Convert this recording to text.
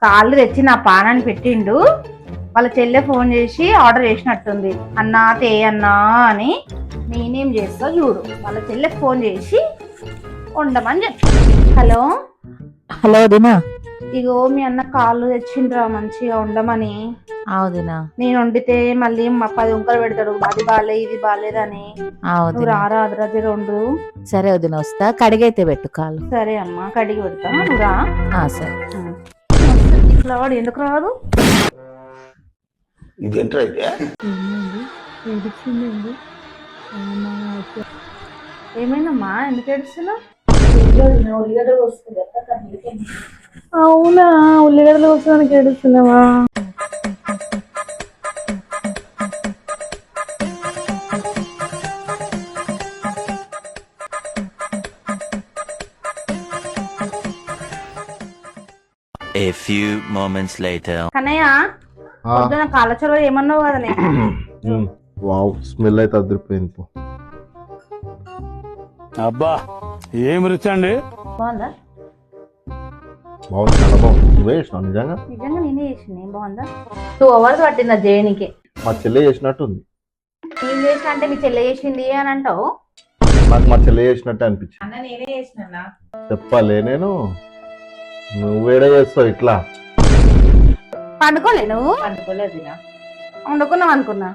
కాళ్ళు తెచ్చి నా పానాన్ని పెట్టిండు. వాళ్ళ చెల్లె ఫోన్ చేసి ఆర్డర్ చేసినట్టుంది, అన్నా తే అన్నా అని. నేనేం చేస్తా చూడు, వాళ్ళ చెల్లెకి ఫోన్ చేసి ఉండమని చెప్పు. హలో హలో వదినా. ఇగో మీ అన్న కాళ్ళు తెచ్చిండ్రా మంచిగా ఉండమని. వదినా. నేను వండితే మళ్ళీ 10 వంకలు పెడతాడు, అది బాలే ఇది బాలేదని. నువ్వు రారా అదరాది రెండు. సరే వదిన, వస్తా. కడిగైతే పెట్టు కాళ్ళు. సరే అమ్మా, కడిగి పెడతా, నువ్వు రా. సరే. ఇట్లా వాడు ఎందుకు రాదు? ఏమైందమ్మా, ఎందుకు ఏడుస్తున్నావు? అవునా, ఉల్లిగడ్డలు కోసడానికి ఏడుస్తున్నావా? A few moments later. Kannayya, పొద్దున కాళ్ళచొరవ ఏమన్నావు కదా నేను. వావ్, స్మెల్ అయితే అదిరిపోయింది పో. అబ్బా ఏం రుచి అండి. బాగుందా? బాగుంది, చాలా బాగుంది. నువ్వే చేసినావు నిజంగా? నిజంగా నేనే చేసింది. బాగుందా? 2 hours పట్టిందా చేయనికి? మా చెల్లె చేసినట్టుంది. ఏం చేసిన అంటే మీ చెల్లె చేసింది అని అంటావు? నాకు మా చెల్లె చేసినట్టే అనిపించింది. అన్న నేనే చేసిన. చెప్పాలే నేను, నువ్వేడే చేస్తావు ఇట్లా? పండుకోలే నువ్వు? పండుకోలేదు, వండుకున్నావు అనుకున్నా.